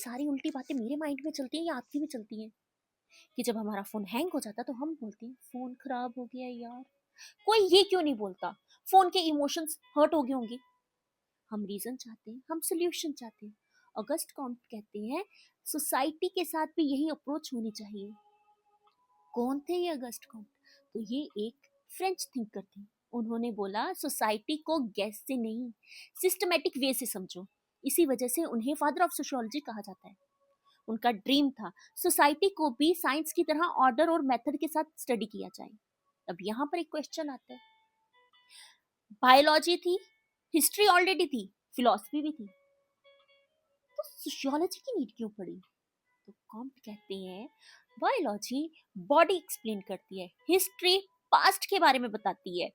सारी उल्टी बातें मेरे माइंड में चलती हैं या आपकी भी चलती हैं कि जब हमारा फोन हैंग हो जाता है तो हम बोलते हैं फोन खराब हो गया यार। कोई ये क्यों नहीं बोलता फोन के इमोशंस हर्ट हो गए होंगे। हम रीजन चाहते हैं, हम सोल्यूशन चाहते हैं। अगस्ट कॉम्ट कहते हैं सोसाइटी के साथ भी यही अप्रोच होनी चाहिए। कौन थे ये अगस्ट कॉम्ट? तो ये एक फ्रेंच थिंकर थे। उन्होंने बोला सोसाइटी को गैस से नहीं सिस्टमेटिक वे से समझो। इसी वजह से उन्हें फादर ऑफ सोशियोलॉजी कहा जाता है। उनका ड्रीम था सोसाइटी को भी साइंस की तरह ऑर्डर और मेथड के साथ स्टडी किया जाए। अब यहाँ पर एक क्वेश्चन आता है, बायोलॉजी थी, हिस्ट्री ऑलरेडी थी, फिलॉसफी भी थी, तो सोशियोलॉजी की नीड क्यों पड़ी? तो कॉम्ट कहते हैं बायोलॉजी बॉडी एक्सप्लेन करती है, हिस्ट्री पास्ट के बारे में बताती है,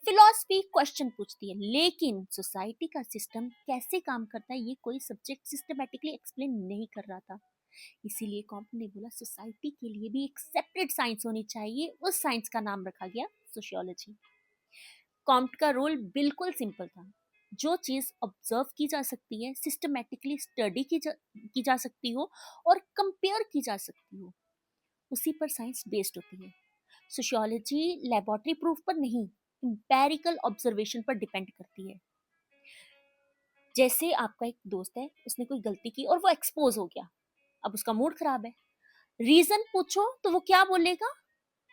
फिलॉसफी क्वेश्चन पूछती है, लेकिन सोसाइटी का सिस्टम कैसे काम करता है ये कोई सब्जेक्ट सिस्टमेटिकली एक्सप्लेन नहीं कर रहा था। इसीलिए कॉम्ट ने बोला सोसाइटी के लिए भी एक सेपरेट साइंस होनी चाहिए। उस साइंस का नाम रखा गया सोशियोलॉजी। कॉम्ट का रूल बिल्कुल सिंपल था, जो चीज ऑब्जर्व की जा सकती है, सिस्टमेटिकली स्टडी की जा सकती हो और कंपेयर की जा सकती हो, उसी पर साइंस बेस्ड होती है। सोशियोलॉजी लेबोरेटरी प्रूफ पर नहीं, एम्पेरिकल ऑब्जर्वेशन पर डिपेंड करती है। जैसे आपका एक दोस्त है, उसने कोई गलती की और वो एक्सपोज हो गया, अब उसका मूड खराब है, रीजन पूछो तो वो क्या बोलेगा?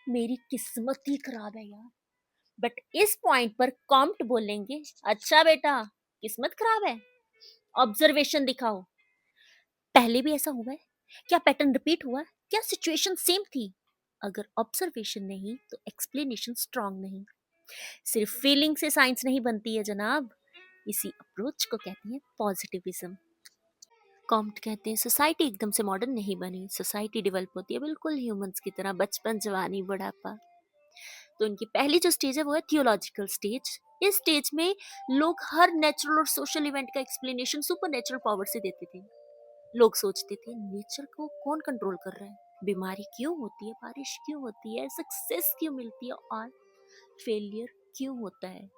मेरी किस्मत ही खराब है यार। बट इस पॉइंट पर कॉम्ट बोलेंगे अच्छा बेटा किस्मत खराब है, ऑब्जर्वेशन दिखाओ, पहले भी ऐसा हुआ है क्या, पैटर्न रिपीट हुआ है क्या, सिचुएशन सेम थी? अगर ऑब्जर्वेशन नहीं तो एक्सप्लेनेशन स्ट्रांग नहीं। सिर्फ फीलिंग से साइंस नहीं बनती है जनाब। इसी अप्रोच को कहते हैं पॉजिटिविज्म। कॉम्ट कहते हैं सोसाइटी एकदम से मॉडर्न नहीं बनी, सोसाइटी डेवलप होती है बिल्कुल ह्यूमंस की तरह, बचपन जवानी बुढ़ापा। तो इनकी पहली जो स्टेज है वो है थियोलॉजिकल स्टेज। इस स्टेज में लोग हर नेचुरल और सोशल इवेंट का एक्सप्लेनेशन सुपर नेचुरल पावर से देते थे। लोग सोचते थे नेचर को कौन कंट्रोल कर रहा है, बीमारी क्यों होती है, बारिश क्यों होती है, सक्सेस क्यों मिलती है और फेलियर क्यों होता है?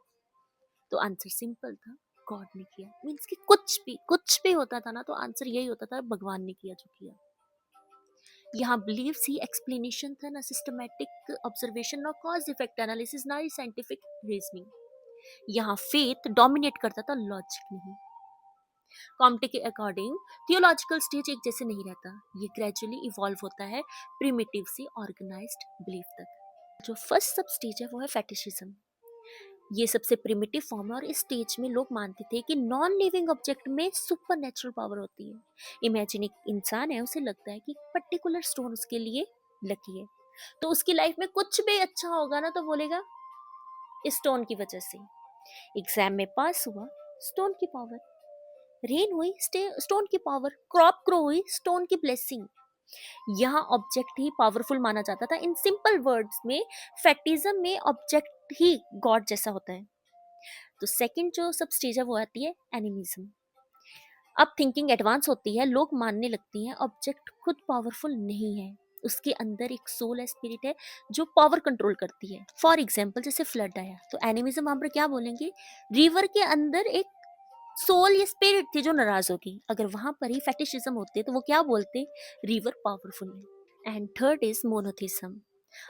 तो आंसर सिंपल था, गॉड ने किया। मीन्स कि कुछ भी होता था ना तो आंसर यही होता था, भगवान ने किया जो किया। यहाँ बिलीव्स ही एक्सप्लेनेशन था, ना सिस्टमैटिक ऑब्जर्वेशन, ना कॉज इफेक्ट एनालिसिस, ना ही साइंटिफिक रीजनिंग। यहाँ फेथ डोमिनेट करता था, लॉजिक नहीं। कॉम्टे के अकॉर्डिंग थियोलॉजिकल स्टेज एक जैसे नहीं रहता, ये ग्रेजुअली इवॉल्व होता है प्रिमिटिव से ऑर्गेनाइज्ड बिलीफ तक। जो फर्स्ट सब स्टेज है वो है फेटिशिज्म। ये सबसे प्रिमिटिव फॉर्म है और इस स्टेज में लोग मानते थे कि नॉन लिविंग ऑब्जेक्ट में सुपर नेचुरल पावर होती है। इमेजिन एक इंसान है, उसे लगता है कि पर्टिकुलर स्टोन उसके लिए लकी है, तो उसकी लाइफ में कुछ भी अच्छा होगा ना तो बोलेगा इस स्टोन की वजह से। एग्जाम में पास हुआ, स्टोन की पावर, रेन हुई, स्टोन की पावर, क्रॉप ग्रो हुई, स्टोन की ब्लेसिंग। यहाँ ऑब्जेक्ट ही पावरफुल माना जाता था। इन सिंपल वर्ड्स में फेटिज्म में ऑब्जेक्ट ही गॉड जैसा होता है। तो सेकंड जो सब स्टेज है वो आती है एनिमिज्म। अब थिंकिंग एडवांस होती है, लोग मानने लगती हैं ऑब्जेक्ट खुद पावरफुल नहीं है, उसके अंदर एक सोल है, स्पिरिट है जो पावर कंट्रोल करती है। फॉर एग्जाम्पल जैसे फ्लड आया तो एनिमिज्म वहां पर क्या बोलेंगे, रिवर के अंदर एक सोल या स्पिरिट थी जो नाराज होगी। अगर वहां पर ही फेटिशिज्म होते तो वो क्या बोलते, रिवर पावरफुल है। And third is monotheism.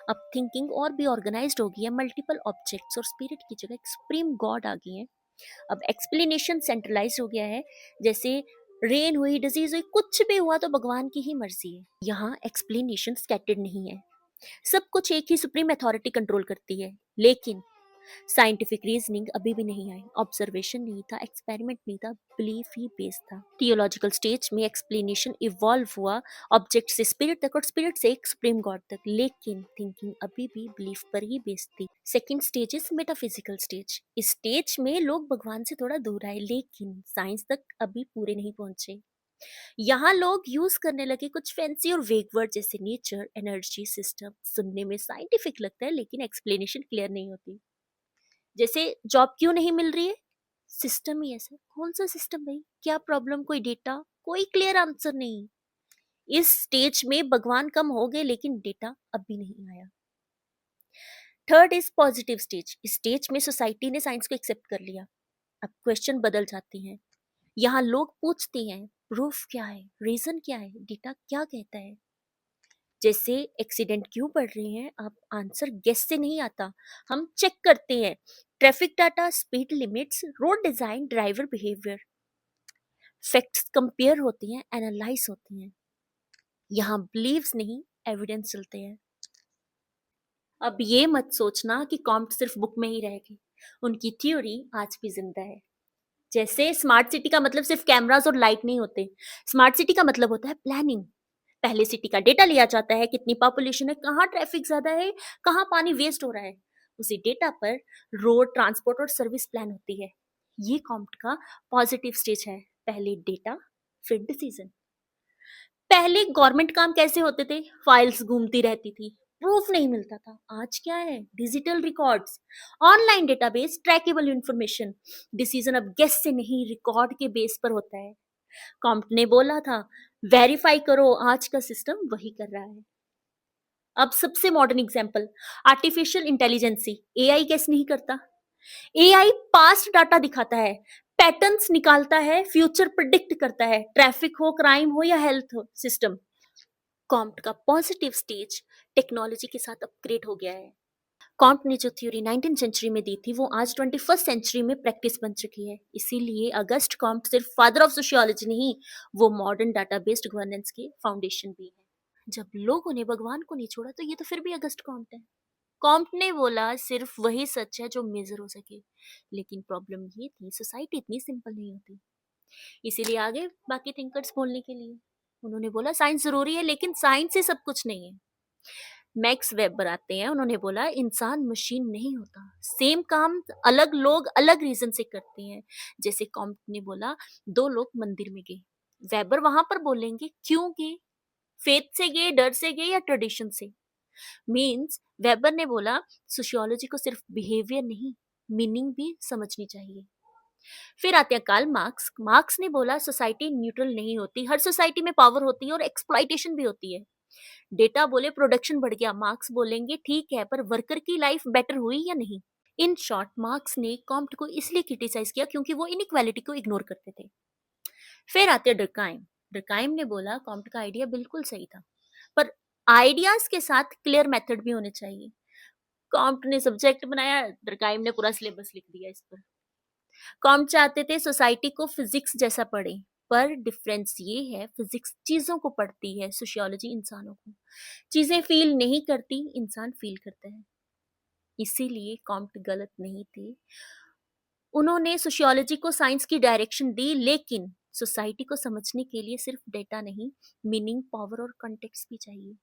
अब थिंकिंग और भी ऑर्गेनाइज्ड हो गई है, मल्टीपल ऑब्जेक्ट्स और स्पिरिट की जगह एक सुप्रीम गॉड आ गई है। अब एक्सप्लेनेशन सेंट्रलाइज हो गया है, जैसे रेन हुई, डिजीज हुई, कुछ भी हुआ तो भगवान की ही मर्जी है। यहाँ एक्सप्लेनेशन स्कैटर्ड नहीं है, सब कुछ एक ही सुप्रीम अथॉरिटी कंट्रोल करती है। लेकिन साइंटिफिक रीजनिंग अभी भी नहीं आई, ऑब्जर्वेशन नहीं था, एक्सपेरिमेंट नहीं था, बिलीफ ही बेस्ड था। थियोलॉजिकल स्टेज में एक्सप्लेनेशन इवॉल्व हुआ ऑब्जेक्ट से स्पिरिट तक और स्पिरिट से एक सुप्रीम गॉड तक, लेकिन थिंकिंग अभी भी बिलीफ पर ही बेस्ड थी। Second stage is metaphysical stage. इस स्टेज में लोग भगवान से थोड़ा दूर आए, लेकिन साइंस तक अभी पूरे नहीं पहुंचे। यहाँ लोग यूज करने लगे कुछ फैंसी और वेग वर्ड जैसे नेचर, एनर्जी, सिस्टम। सुनने में साइंटिफिक लगता है लेकिन एक्सप्लेनेशन क्लियर नहीं होती। जैसे जॉब क्यों नहीं मिल रही है, सिस्टम ही ऐसा। कौन सा सिस्टम भाई, क्या प्रॉब्लम, कोई डेटा, कोई क्लियर आंसर नहीं। इस स्टेज में भगवान कम हो गए लेकिन डेटा अभी नहीं आया। Third is positive stage. इस स्टेज में सोसाइटी ने साइंस को एक्सेप्ट कर लिया। अब क्वेश्चन बदल जाते हैं, यहाँ लोग पूछते हैं प्रूफ क्या है, रीजन क्या है, डेटा क्या कहता है। जैसे एक्सीडेंट क्यों बढ़ रहे हैं, अब आंसर गेस से नहीं आता, हम चेक करते हैं। Traffic data, speed limits, road design, driver behaviour, facts compare होती हैं, एनालाइज होती हैं। यहाँ बिलीव्स नहीं, एविडेंस चलते हैं। अब ये मत सोचना कि कॉम्प्ट सिर्फ बुक में ही रह गई, उनकी थ्योरी आज भी जिंदा है। जैसे स्मार्ट सिटी का मतलब सिर्फ कैमरास और लाइट नहीं होते, स्मार्ट सिटी का मतलब होता है प्लानिंग। पहले सिटी का डेटा लिया जाता है, कितनी पॉपुलेशन है, कहाँ ट्रैफिक ज्यादा है, कहाँ पानी वेस्ट हो रहा है। उसी डेटा पर रोड, ट्रांसपोर्ट और सर्विस प्लान होती है। ये कॉम्प्ट का पॉजिटिव स्टेज है। पहले डेटा, फिर डिसीजन। पहले गवर्नमेंट काम कैसे होते थे, फाइल्स घूमती रहती थी, प्रूफ नहीं मिलता था। आज क्या है, digital records, online database, trackable information. Decision अब गेस से नहीं, रिकॉर्ड के बेस पर होता है। कॉम्प्ट ने बोला था वेरीफाई करो, आज का सिस्टम वही कर रहा है। अब सबसे modern example, artificial intelligence. AI guess नहीं करता, एआई पास्ट डाटा दिखाता है, पैटर्न्स निकालता है, फ्यूचर प्रिडिक्ट करता है, ट्रैफिक हो, क्राइम हो या हेल्थ हो सिस्टम। कॉम्प्ट का पॉजिटिव स्टेज टेक्नोलॉजी के साथ अपग्रेड हो गया है। कॉम्प्ट ने जो थ्योरी 19वीं सेंचुरी में दी थी, वो आज 21st सेंचुरी में प्रैक्टिस बन चुकी है। इसीलिए अगस्ट कॉम्प्ट सिर्फ फादर ऑफ सोशियोलॉजी नहीं, वो मॉडर्न डाटा बेस्ड गवर्नेंस के फाउंडेशन भी है। जब लोगों ने भगवान को नहीं छोड़ा, तो ये तो फिर भी अगस्ट कॉम्प्ट है। कॉम्प्ट ने बोला सिर्फ वही सच है जो मेजर हो सके। लेकिन प्रॉब्लम ये थी, सोसाइटी इतनी सिंपल नहीं होती। इसीलिए आगे बाकी थिंकर्स बोलने के लिए उन्होंने बोला साइंस जरूरी है, लेकिन साइंस से सब कुछ नहीं है। मैक्स वेबर आते हैं, उन्होंने बोला इंसान मशीन नहीं होता, सेम काम अलग लोग अलग रीजन से करते हैं। जैसे कॉम्प्ट ने बोला दो लोग मंदिर में गए, वेबर वहां पर बोलेंगे क्यों गए, फेथ से गए, डर से गए या ट्रेडिशन से। मीन्स वेबर ने बोला सोशियोलॉजी को सिर्फ बिहेवियर नहीं, मीनिंग भी समझनी चाहिए। फिर आते हैं कार्ल मार्क्स। मार्क्स ने बोला सोसाइटी न्यूट्रल नहीं होती, हर सोसाइटी में पावर होती है और एक्सप्लॉइटेशन भी होती है। डेटा बोले प्रोडक्शन बढ़ गया, मार्क्स बोलेंगे ठीक है, पर वर्कर की लाइफ बेटर हुई या नहीं। इन शॉर्ट मार्क्स ने कॉम्प्ट को इसलिए क्रिटिसाइज किया क्योंकि वो इनइक्वालिटी को इग्नोर करते थे। फिर आते हैं डरकाइम। डरकाइम ने बोला कॉम्प्ट का आइडिया बिल्कुल सही था, पर आइडियाज के साथ क्लियर मेथड भी होने चाहिए। कॉम्प्ट ने सब्जेक्ट बनाया, डरकाइम ने पूरा सिलेबस लिख दिया इस पर। कॉम्प्ट चाहते थे सोसाइटी को फिजिक्स जैसा पढ़े, पर डिफरेंस ये है फिजिक्स चीजों को पढ़ती है, सोशियोलॉजी इंसानों को। चीजें फील नहीं करती, इंसान फील करता है। इसीलिए कॉम्प्ट गलत नहीं थे, उन्होंने सोशियोलॉजी को साइंस की डायरेक्शन दी, लेकिन सोसाइटी को समझने के लिए सिर्फ डेटा नहीं, मीनिंग, पावर और कॉन्टेक्स्ट भी चाहिए।